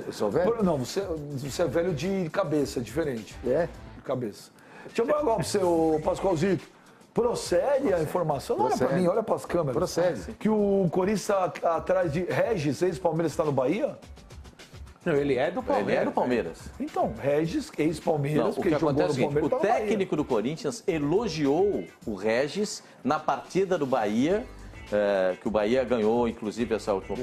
Eu sou velho? Não, você é velho de cabeça, diferente. É? De cabeça. Deixa eu falar agora pra você, ô Pascoalzito. Procede a informação? Não olha pra mim, olha pras câmeras. Procede. Que o Corinthians está atrás de Regis, ex-Palmeiras, está no Bahia? Não, ele é do Palmeiras. Ele é do Palmeiras. Então, Regis, ex-Palmeiras, O que jogou acontece é o no seguinte, Palmeiras, o tá no Bahia. técnico do Corinthians elogiou o Regis na partida do Bahia, que o Bahia ganhou, inclusive, essa última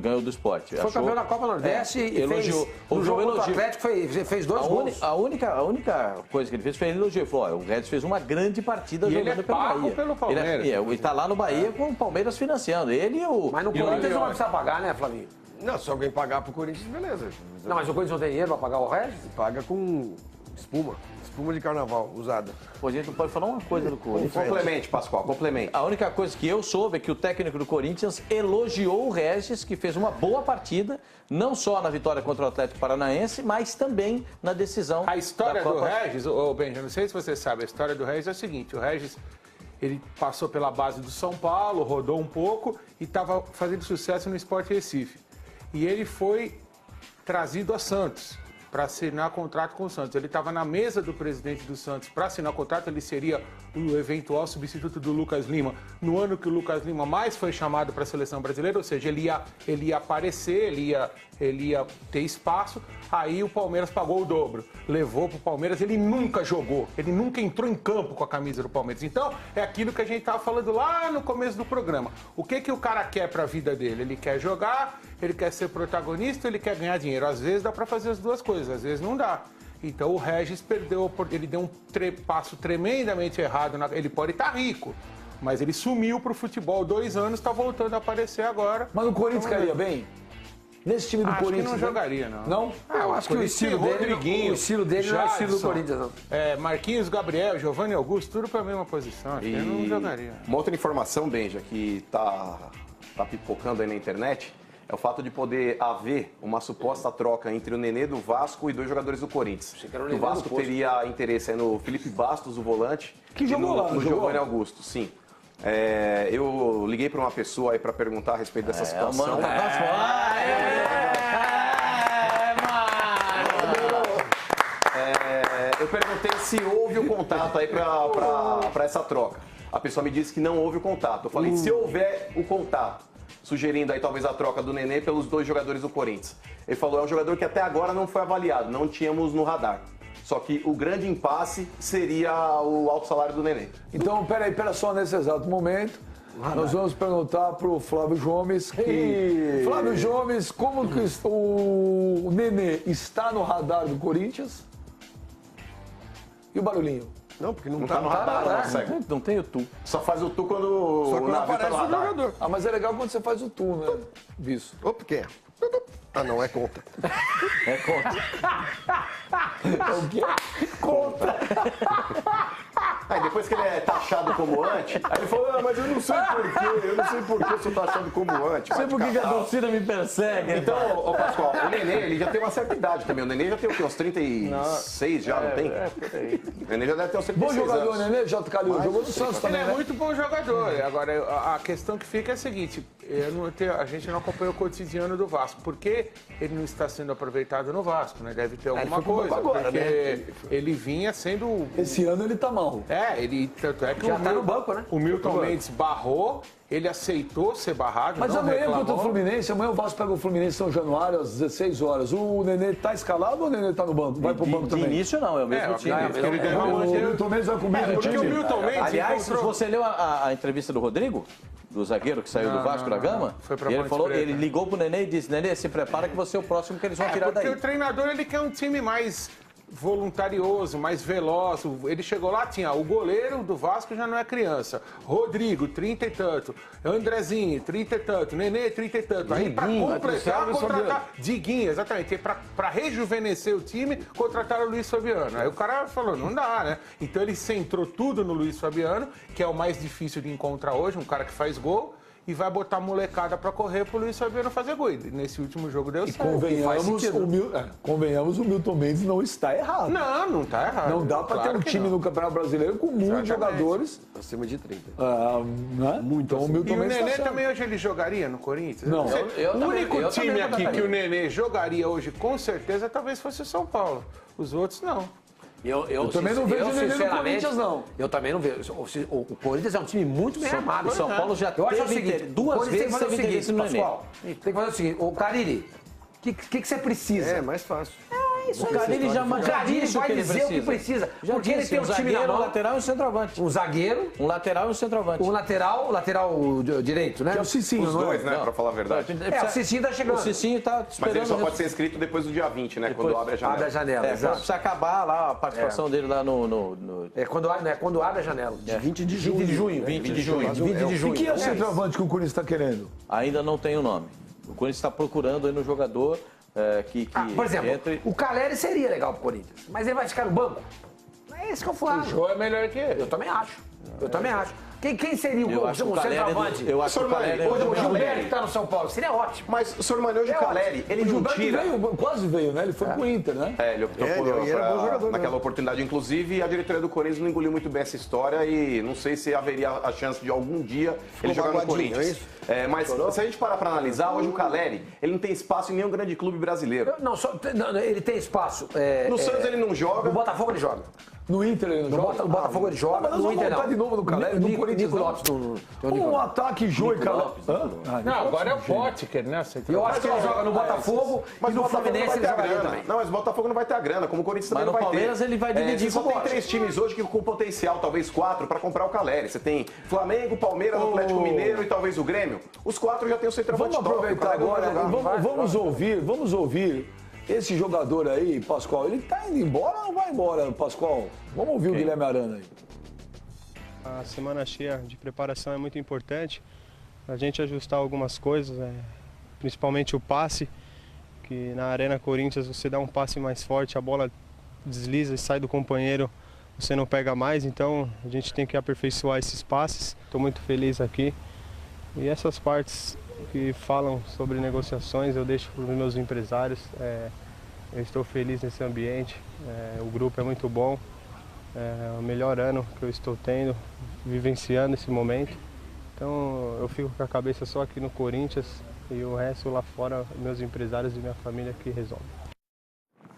ganhou do Sport. Foi campeão da Copa Nordeste e elogiou. fez, no jogo contra o Atlético fez 2 gols. A única coisa que ele fez foi ele elogiou. Ele falou, o Regis fez uma grande partida E jogando ele é pelo pago Bahia. pelo Palmeiras. Ele está lá no Bahia com o Palmeiras financiando. Ele e o... Mas no Corinthians não vai precisar pagar, né, Flavinho? Não, se alguém pagar pro Corinthians, beleza. Não, mas o Corinthians não tem dinheiro para pagar o Regis? Paga com espuma. Espuma de carnaval, usada. Pô, a gente não pode falar uma coisa do Corinthians. Complemente, Pascoal, complemente. A única coisa que eu soube é que o técnico do Corinthians elogiou o Regis, que fez uma boa partida, não só na vitória contra o Atlético Paranaense, mas também na decisão. A história da do Copa. Regis, Benjamin, não sei se você sabe, a história do Regis é o seguinte, o Regis, ele passou pela base do São Paulo, rodou um pouco e estava fazendo sucesso no Sport Recife. E ele foi trazido a Santos para assinar contrato com o Santos. Ele estava na mesa do presidente do Santos para assinar contrato, ele seria o eventual substituto do Lucas Lima no ano que o Lucas Lima mais foi chamado para a seleção brasileira, ou seja, ele ia aparecer, ele ia ter espaço, aí o Palmeiras pagou o dobro, levou para o Palmeiras, ele nunca jogou, ele nunca entrou em campo com a camisa do Palmeiras. Então, é aquilo que a gente estava falando lá no começo do programa. O que o cara quer para a vida dele? Ele quer jogar, ele quer ser protagonista, ele quer ganhar dinheiro. Às vezes dá para fazer as duas coisas, às vezes não dá. Então o Regis perdeu, ele deu um passo tremendamente errado. Ele pode estar rico, mas ele sumiu pro futebol 2 anos, está voltando a aparecer agora. Mas o Corinthians cairia bem? Nesse time do Acho Corinthians. que não jogaria, não. Não? Eu acho que o estilo dele não é o estilo do Corinthians, não. Marquinhos, Gabriel, Giovanni Augusto, tudo para a mesma posição. Acho que eu não jogaria. Uma outra informação, Benja, que tá pipocando aí na internet, é o fato de poder haver uma suposta troca entre o Nenê do Vasco e 2 jogadores do Corinthians. O Vasco teria interesse aí no Felipe Bastos, o volante, que e jogou lá, no Giovanni Augusto, sim. Eu liguei para uma pessoa aí para perguntar a respeito dessa situação. Mano, eu perguntei se houve o contato aí para essa troca. A pessoa me disse que não houve o contato. Eu falei, se houver o contato, sugerindo aí talvez a troca do Nenê pelos 2 jogadores do Corinthians. Ele falou, é um jogador que até agora não foi avaliado, não tínhamos no radar. Só que o grande impasse seria o alto salário do Nenê. Então, pera só, nesse exato momento, nós vamos perguntar pro Flávio Gomes que... Flávio Gomes, como que o Nenê está no radar do Corinthians? E o barulhinho? Não, porque não tá no radar, não tem o tu. Só faz o tu quando Só quando aparece o jogador. Ah, mas é legal quando você faz o tu, né? Isso. Opa, quem é? Ah, não, é conta. É conta. É o quê? Conta. Aí depois que ele é taxado como anti, aí ele falou, mas eu não sei porquê, eu sou taxado como anti. Não sei por que a torcida me persegue. Então, ô Pascoal, o Nenê, ele já tem uma certa idade também. O Nenê já tem o quê? Uns 36 já, não tem? Por aí. O Nenê já deve ter uns 36 Bom jogador, anos. Nenê, J. Calil, jogou no Santos Ele também, é né? muito bom jogador. Agora, a questão que fica é a seguinte, a gente não acompanha o cotidiano do Vasco. Por que ele não está sendo aproveitado no Vasco, né? Deve ter alguma coisa. agora, porque né? ele vinha sendo... Esse ano ele tá mal. Tanto é que Já tá no banco, né? O Milton Mendes barrou, ele aceitou ser barrado, Mas não amanhã reclamou. contra o Fluminense, amanhã o Vasco pega o Fluminense em São Januário às 16 horas. O Nenê tá escalado ou o Nenê tá no banco? Vai pro banco De também? início não, é o mesmo time. Ele ganhou O Milton Mendes vai com o mesmo porque o time. Milton Mendes Aliás, encontrou... você leu a entrevista do Rodrigo? Do zagueiro que saiu do Vasco da Gama? Foi pra E ele Ponte falou, Preta. ele ligou pro Nenê e disse, Nenê, se prepara que você é o próximo que eles vão tirar porque daí. o treinador ele quer um time mais voluntarioso, mais veloz. Ele chegou lá, tinha o goleiro do Vasco já não é criança. Rodrigo, 30 e tanto. Andrezinho, 30 e tanto. Nenê, 30 e tanto. Aí pra completar, contratar... Diguinho, exatamente. Pra rejuvenescer o time, contrataram o Luiz Fabiano. Aí o cara falou, não dá, né? Então ele centrou tudo no Luiz Fabiano, que é o mais difícil de encontrar hoje, um cara que faz gol. e vai botar molecada para correr pro Luiz Fabiano fazer gol. E nesse último jogo deu certo. Convenhamos, o Milton Mendes não está errado. Não tá errado. Não dá para ter um time no Campeonato Brasileiro com muitos jogadores. Acima de 30. Né? Muito. Então, o Milton E o Mendes Nenê tá também hoje ele jogaria no Corinthians? Não. O único eu time também aqui botaria. que o Nenê jogaria hoje, com certeza, talvez fosse o São Paulo. Os outros, não. Eu também não vejo o Nenê no sinceramente, Corinthians, não. Eu também não vejo. O Corinthians é um time muito bem armado. O São Paulo já Eu acho o teve seguinte, duas o Corinthians vezes tem que fazer o teve interesse seguinte, no Nenê. Pascoal, tem que fazer o seguinte, ô Cariri, o que você precisa? É, mais fácil. O Carille já disse o vai que ele dizer o que precisa. Já Porque ele disse, tem um time na zagueiro, um mão, lateral e um centroavante. um zagueiro, Um lateral e um centroavante. um lateral direito, né? Que é o Cicinho, Os não é? dois, né? Pra falar a verdade. É, o Cicinho tá chegando. O Cicinho tá Mas ele esperando. só pode ser inscrito depois do dia 20, né? Quando abre a janela. Abre a janela, exato. Precisa acabar lá a participação dele lá no É quando abre a janela. 20 de junho. 20 de junho. 20 de junho. 20 de junho. E quem é o centroavante que o Corinthians está querendo? Ainda não tem o nome. O Corinthians está procurando aí no jogador que Por exemplo, entre. o Caleri seria legal pro Corinthians, mas ele vai ficar no banco? É esse que eu falo. O Jô é melhor que ele. Eu também acho. Eu também acho. Quem seria Eu acho que o o Caleri centroavante? eu acho que o Caleri Hoje O Gilberto que tá no São Paulo. Seria ótimo. Mas, senhor Mano, hoje o Caleri, ele O não Gilberto tira... quase veio, né? Ele foi pro Inter, né? Ele optou É, por, ele era bom jogador naquela mesmo. oportunidade. Inclusive, a diretoria do Corinthians não engoliu muito bem essa história e não sei se haveria a chance de algum dia ele jogar no magoadinho, Corinthians. é isso? Mas se a gente parar para analisar, hoje o Caleri, ele não tem espaço em nenhum grande clube brasileiro. Não, ele tem espaço. No Santos ele não joga. No Botafogo ele joga. No Inter ele não joga? No Botafogo ele joga. Mas nós No vamos Inter voltar não. de novo no Caleri, no Corinthians Nico não. Lopes tem o Nico Um Lopes. ataque Jô e Caleri. Não, agora é o Potker, né? Eu acho que ele joga no Botafogo e no Fluminense ele jogaria também. Não, mas o Botafogo não vai ter a grana, como o Corinthians também Mas não no vai Palmeiras ter. ele vai dividir Você só com o tem Bote. 3 times hoje que com potencial, talvez 4, para comprar o Caleri. Você tem Flamengo, Palmeiras, Atlético Mineiro e talvez o Grêmio. Os 4 já tem o centroavante Vamos top, o aproveitar Caleri não vai agora, jogar. vamos ouvir esse jogador aí, Pascoal. Ele tá indo embora ou não vai embora, Pascoal? Vamos ouvir o Guilherme Arana aí. A semana cheia de preparação é muito importante, a gente ajustar algumas coisas, principalmente o passe, que na Arena Corinthians você dá um passe mais forte, a bola desliza e sai do companheiro, você não pega mais, então a gente tem que aperfeiçoar esses passes. Estou muito feliz aqui e essas partes que falam sobre negociações eu deixo para os meus empresários. Eu estou feliz nesse ambiente, o grupo é muito bom. É o melhor ano que eu estou tendo, vivenciando esse momento. Então eu fico com a cabeça só aqui no Corinthians e o resto lá fora, meus empresários e minha família que resolvem.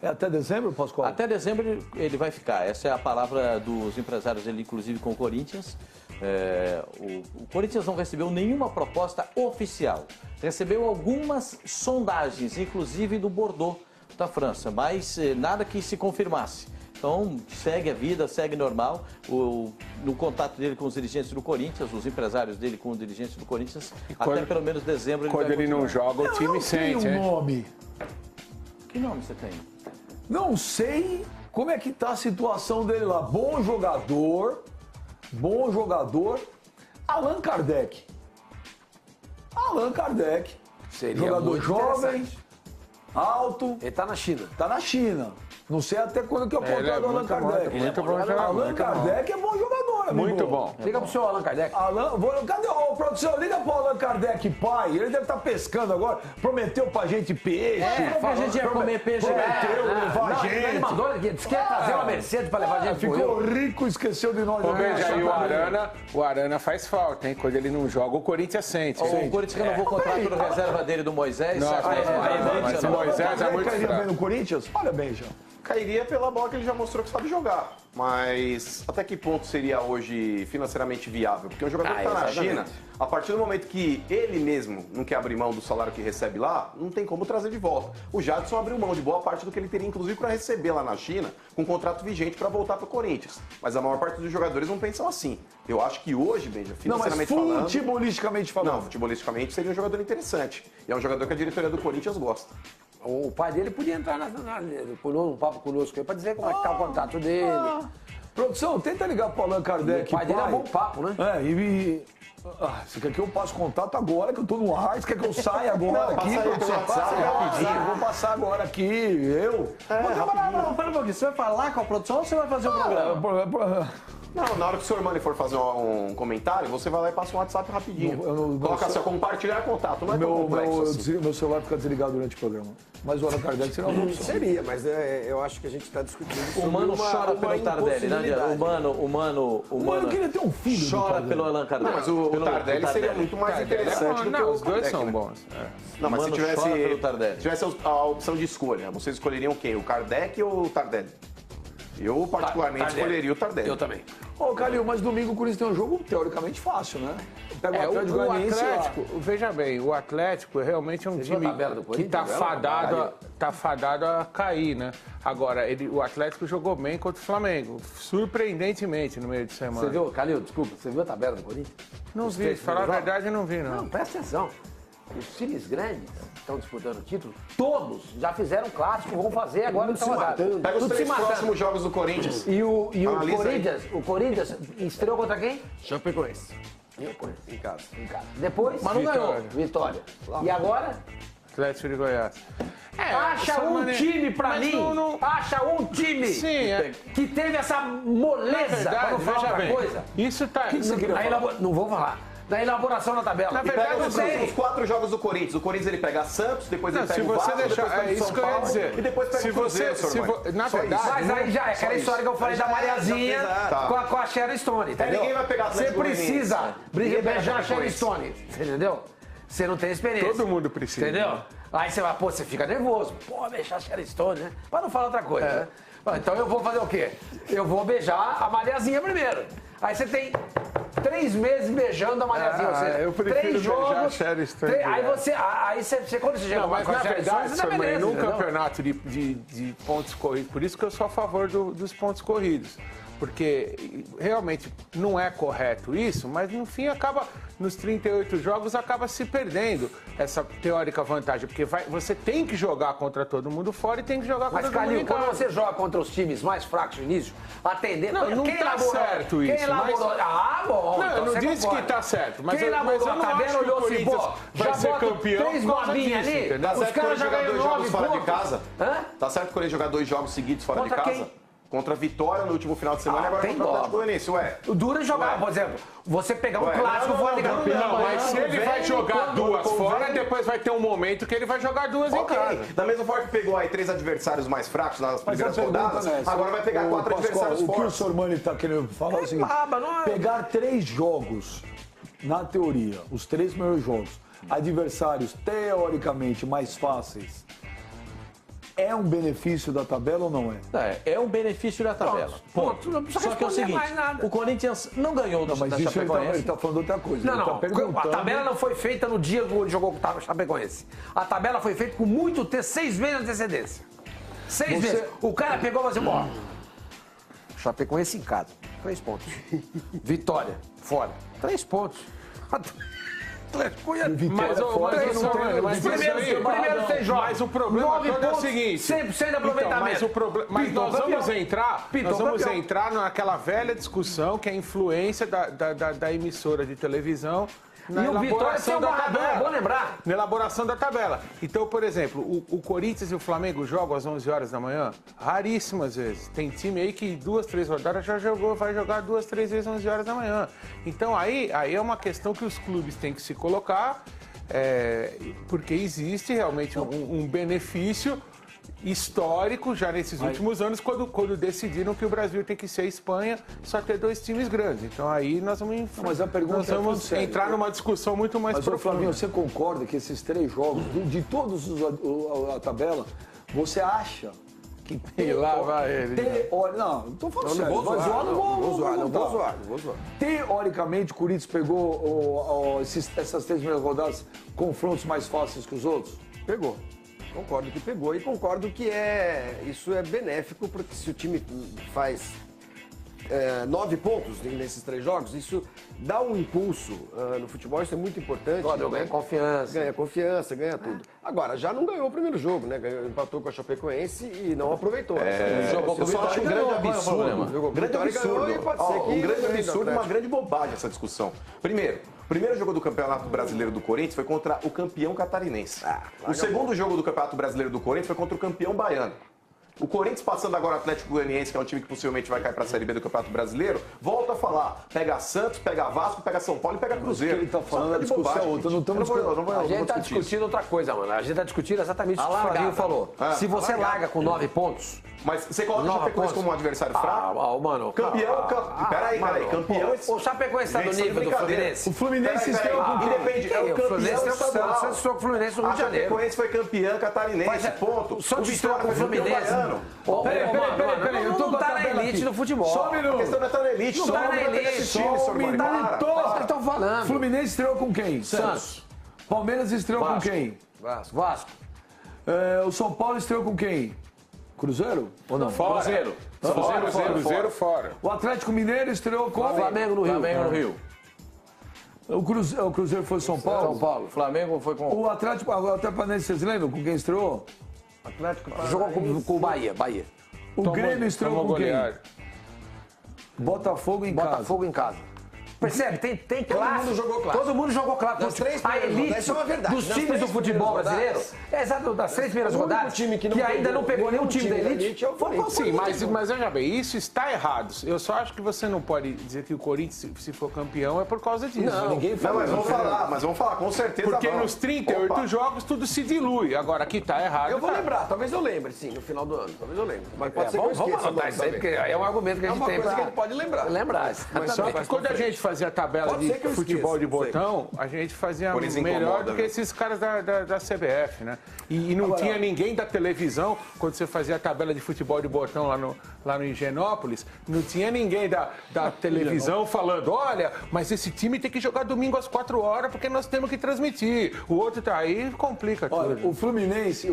É até dezembro, Pascoal? Até dezembro ele vai ficar. Essa é a palavra dos empresários dele, inclusive com o Corinthians. O Corinthians não recebeu nenhuma proposta oficial. Recebeu algumas sondagens, inclusive do Bordeaux, da França, mas nada que se confirmasse. Então, segue a vida, segue normal. No contato dele com os dirigentes do Corinthians, os empresários dele com os dirigentes do Corinthians, até pelo menos dezembro ele Quando vai ele não continuar. joga, o time Tem sente, um né? nome. Que nome você tem? Não sei como é que tá a situação dele lá. Bom jogador. Allan Kardec. Allan Kardec. Seria Jogador muito jovem, interessante. alto, Ele tá na China. tá na China. Não sei até quando que é o Ele é contrato do Allan muito bom, Kardec. muito bom jogador, Allan muito Kardec é bom jogador, amigo. Muito bom. Liga pro senhor Allan Kardec. Cadê o produção? Liga pro Allan Kardec, pai. Ele deve estar pescando agora. Prometeu pra gente peixe. que a gente ia comer peixe. Prometeu levar a gente. Ele mandou, ele disse que ia trazer uma Mercedes pra levar a gente pro Ficou Rio. rico, esqueceu de nós. Ô, veja aí, o Arana faz falta, hein? Quando ele não joga, o Corinthians sente. O Corinthians renovou o contrato do reserva dele do Moisés. Nossa, acho que mas o Moisés é muito Cairia bem fraco. no Corinthians? Olha bem, já. Cairia pela bola que ele já mostrou que sabe jogar. Mas até que ponto seria hoje financeiramente viável? Porque um jogador que está na exatamente. China, a partir do momento que ele mesmo não quer abrir mão do salário que recebe lá, não tem como trazer de volta. O Jadson abriu mão de boa parte do que ele teria, inclusive, para receber lá na China, com contrato vigente para voltar para o Corinthians. Mas a maior parte dos jogadores não pensam assim. Eu acho que hoje, Benja, Não, mas financeiramente falando... futebolisticamente falando. Não, futebolisticamente seria um jogador interessante. E é um jogador que a diretoria do Corinthians gosta. O pai dele podia entrar um papo conosco aí pra dizer como é que tá o contato dele. Produção, tenta ligar pro Allan Kardec, O pai dele é bom papo, né? Você quer que eu passe contato agora, que eu tô no ar? Você quer que eu saia agora Não, aqui? passa aí produção? pelo WhatsApp, rapidinho. Vou passar agora aqui, eu. Não, pera um pouquinho. Você vai falar com a produção ou você vai fazer o programa? Não, na hora que o senhor Mani for fazer um comentário, você vai lá e passa um WhatsApp rapidinho. Coloca assim, compartilhar contato, não é tão complexo assim. Meu celular fica desligado durante o programa. Mas o Allan Kardec seria uma opção. Seria, mas eu acho que a gente está discutindo O sobre Mano uma chora pelo Tardelli, né? impossibilidade. O Mano queria ter um filho do chora Tardelli. pelo Allan Kardec. Não, mas o Tardelli seria muito mais interessante do que o os dois Kardec, são né? bons. Não, mas se Mano chora pelo tivesse, Tardelli. tivesse a opção de escolha, vocês escolheriam quem? O Kardec ou o Tardelli? Eu, particularmente, Tardelli. escolheria o Tardelli. Eu também. Ô, Calil, mas domingo o Corinthians tem um jogo teoricamente fácil, né? Pega o Atlético O Goianiense lá. Atlético, veja bem, o Atlético realmente é um Você viu a time tabela do que Corinthians? tá fadado a cair, né? Agora, o Atlético jogou bem contra o Flamengo, surpreendentemente no meio de semana. Você viu, Calil, desculpa, você viu a tabela do Corinthians? Não Os vi, três falar a primeiros verdade, não vi, Não, não. presta atenção. Os times grandes que estão disputando o título, todos já fizeram clássico, vão fazer agora no rodada. Pega os Tudo se três matando. próximos jogos do Corinthians. E o Analisa aí. Corinthians estreou contra quem? Chapecoense, Em em casa. casa. Depois, mas não Vitória. ganhou. Vitória. E agora? Atlético de Goiás. Acha essa um maneira- time pra Mas mim. Acha um time Sim, é. que teve essa Na moleza, pra não verdade, falar veja outra bem, coisa. isso tá... Não vou falar. Da elaboração da tabela. Na E verdade, pega Pega o os seis. próximos 4 jogos do Corinthians. O Corinthians ele pega Santos, depois Não, ele pega se o você Vasco, deixar, depois pega é o isso São que eu ia Paulo dizer. e depois pega Se o Cruzeiro, você, senhor Mani. na Só isso. verdade, Mas aí já é aquela história que eu falei da Mariazinha Tá. com a Sharon Stone, entendeu? ninguém vai pegar Você Atlético precisa Goianiense. Ninguém pega beijar a Sharon Chapecoense. Stone, você entendeu? Você não tem experiência. Todo mundo precisa. Entendeu? Aí você vai, pô, você fica nervoso. Pô, beijar a Sharon Stone, né? Pra não falar outra coisa, né? Ah, então eu vou fazer o quê? Eu vou beijar a Mariazinha primeiro. Aí você tem 3 meses beijando a Mariazinha. ou seja, eu prefiro 3 beijar a jogos. Sharon Stone Aí direto. você quando você chega Não, mas com a na Sharon Stone, verdade, você tá senhor Mani, beleza, num entendeu? campeonato de pontos corridos, por isso que eu sou a favor dos pontos corridos. Porque realmente não é correto isso, mas no fim acaba, nos 38 jogos, acaba se perdendo essa teórica vantagem. Porque você tem que jogar contra todo mundo fora e tem que jogar Mas, contra todo mundo Calil, em quando casa. você joga contra os times mais fracos no início, atendendo... Não tá certo quem isso, elaborou... mas- Ah, bom. Não, então eu não você disse concorda. que tá certo, mas quem eu elaborou não a tabela acho que o olhou assim, Corinthians pô, vai já ser bota campeão 3 por causa babinhas disso, ali, entendeu? Tá os certo caras quando já jogar ganham 2 9 jogos fora de pontos. casa? Hã? Tá certo quando ele jogar 2 jogos seguidos fora Contra de casa? quem? Contra a Vitória no último final de semana e agora tem contra o Atlético dó. Goianiense. Ué, O duro é jogar, Ué. por exemplo, você pegar um Ué, clássico fora de casa. Não, mas se ele vai convém, jogar quando 2 convém. fora, depois vai ter um momento que ele vai jogar 2 em ok. casa. Da mesma forma que pegou aí 3 adversários mais fracos nas Mas a primeiras pergunta rodadas, é essa. agora vai pegar Ô, 4 Pascoal, adversários o que o fortes. senhor Mani está querendo falar é o seguinte: baba, não é? pegar 3 jogos, na teoria, os 3 primeiros jogos, adversários teoricamente mais fáceis, é um benefício da tabela ou não é? É um benefício da tabela. Ponto. Não precisa Só que é o responder seguinte, mais nada. o Corinthians não ganhou do Mas da isso ele Chapecoense. está falando outra coisa. Não, ele tá não. perguntando. A tabela não foi feita no dia que jogou com o Chapecoense. A tabela foi feita com muito tempo, 6 meses de antecedência. 6 Você- meses. O cara pegou e falou assim, ó, Chapecoense em casa, 3 pontos. Vitória, fora, 3 pontos. Atlético Goianiense. Vitória Mas, fora, mas, não senhor tem- Mani, mas isso Primeiro, aí- primeiro 6 jogos. Mas o problema 9 todo é o pontos, seguinte. 100% de aproveitamento. Mas Pintou nós vamos campeão. entrar, Pintou nós vamos campeão. entrar naquela velha discussão que é a influência da emissora de televisão na E o Vitória tem elaboração um da barrador, é bom tabela. lembrar. Na elaboração da tabela. Então, por exemplo, o Corinthians e o Flamengo jogam às 11 horas da manhã? Raríssimas vezes. Tem time aí que 2, 3 rodadas já jogou, vai jogar 2, 3 vezes 11 horas da manhã. Então, aí é uma questão que os clubes têm que se colocar, porque existe realmente um benefício histórico já nesses últimos anos, quando decidiram que o Brasil tem que ser a Espanha, só ter 2 times grandes. Então aí nós vamos, mas a pergunta nós é vamos falando sério. entrar numa discussão muito mais Mas, ô, profunda. Flavinho, você concorda que esses 3 jogos, de todos a tabela, você acha que... E lá vai ele. Não, estou falando Não sério. vou Vai zoar, zoar, não vou zoar, não vou zoar, não vou zoar. Teoricamente, o Corinthians pegou essas 3 primeiras rodadas confrontos mais fáceis que os outros? Pegou. Concordo que pegou e concordo que isso é benéfico, porque se o time faz 9 pontos nesses 3 jogos, isso dá um impulso no futebol, isso é muito importante. Ganha confiança. Ganha confiança, ganha tudo. Agora, já não ganhou o primeiro jogo, né? Empatou com a Chapecoense e não aproveitou. Jogou com Eu o só acho um Vitória e grande ganhou, qual é o problema? absurdo. Jogou com Grande Vitória e ganhou, absurdo. e pode Ó, ser que um grande ganhe do absurdo, uma Atlético. grande bobagem essa discussão. Primeiro jogo do Campeonato Brasileiro do Corinthians foi contra o campeão catarinense. O segundo jogo do Campeonato Brasileiro do Corinthians foi contra o campeão baiano. O Corinthians passando agora o Atlético Goianiense, que é um time que possivelmente vai cair para a Série B do Campeonato Brasileiro, volta a falar, pega Santos, pega Vasco, pega São Paulo e pega Cruzeiro. Ele tá falando a discussão outra, não estamos A gente tá discutindo outra coisa, mano. A gente tá discutindo exatamente o que o Flavinho falou. Se você larga com 9 pontos... Mas você coloca o Chapecoense como um adversário fraco? Mano... Campeão, peraí, campeão... O Chapecoense tá no nível do Fluminense? O Fluminense estreou com quem? Independe, é o campeão estadual. O Santos estreou com o Fluminense no Rio A de Janeiro. Chapecoense foi campeã catarinense, ponto. O Santos estreou com o Fluminense. Peraí, Não tá na elite do futebol. Só um A minuto. questão não é estar na elite, Não só tá na elite, só um minuto. Vocês estão falando. Fluminense estreou com quem? Santos. Palmeiras estreou com quem? Vasco. O São Paulo estreou com quem? Cruzeiro? Ou não? Cruzeiro. Cruzeiro fora. O Atlético Mineiro estreou com... Flamengo no Rio. Flamengo no Rio. O Cruzeiro foi São Paulo? São Paulo. Flamengo foi com... O Atlético Paranaense, vocês lembram com quem estreou? Jogou com o Bahia. O Grêmio estreou com quem? goleado. Botafogo em casa. Botafogo em casa. Percebe? Tem classe. mundo jogou classe. Todo mundo jogou classe. Das três A primeiras elite rodadas, isso é uma verdade. dos Das times do três futebol primeiras brasileiro. rodadas. É exato, das 3 primeiras O único rodadas. time que ainda não pegou nenhum time da elite. é o Corinthians. Sim, mas veja bem, isso está errado. Eu só acho que você não pode dizer que o Corinthians, se for campeão, é por causa disso. Ninguém Não, fala. mas vamos falar, com certeza. Porque vamos. nos 38 Opa. jogos tudo se dilui. Agora, aqui tá errado. Eu vou tá. lembrar, talvez eu lembre, sim, no final do ano. Talvez eu lembre. Mas pode ser que eu Vamos esqueça. anotar isso aí, porque é um argumento que a É gente uma tem coisa que a pra gente pode lembrar. lembrar. Mas só que quando a gente fazia a tabela Pode de ser que eu futebol de esqueça, não sei. botão, a gente fazia Por isso melhor incomoda, do que né? esses caras da CBF, né? E não tinha ninguém da televisão, quando você fazia a tabela de futebol de botão lá no Higienópolis, não tinha ninguém da televisão falando, olha, mas esse time tem que jogar domingo às 4 horas porque nós temos que transmitir. O outro tá aí, complica tudo. Olha, o Fluminense,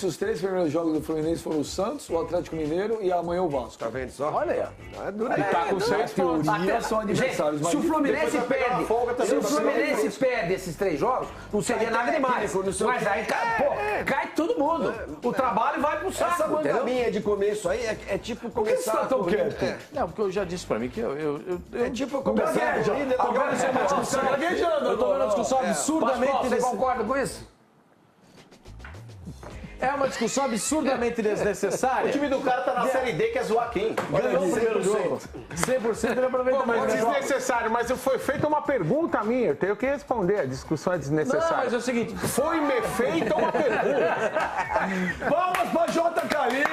os 3 primeiros jogos do Fluminense foram o Santos, o Atlético Mineiro e amanhã o Vasco. Tá vendo só? Olha aí. É duro. E tá com 6 pontos. Teoria são adversários, mas Se o Fluminense depois vai pegar uma folga também se o pra Fluminense perde esses 3 jogos, não seria nada demais. Mas aí cai todo mundo. O trabalho vai pro saco, Essa entendeu? mangaminha de começo aí é tipo Por que você começar... tá tão corrida- quieto? Não, porque eu já disse pra mim que É tipo começar a corrida... Agora você é uma discussão. eu tô vendo uma discussão absurdamente... Você concorda com isso? É uma discussão absurdamente desnecessária. O time do cara tá na Série D, que é zoar quem? Ganhou o primeiro jogo. 100% de Pô, aproveitamento. mas desnecessário, mas foi feita uma pergunta minha, eu tenho que responder, a discussão é desnecessária. Não, mas é o seguinte, Foi-me feita uma pergunta. Palmas pra J. Calil.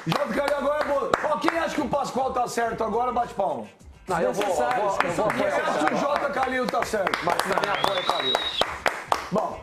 J. Calil agora é bom. Ó, quem acha que o Pascoal tá certo agora, bate palma. Não, eu vou Quem acha que o J. Calil tá certo? Mas também apoio o Calil. Bom,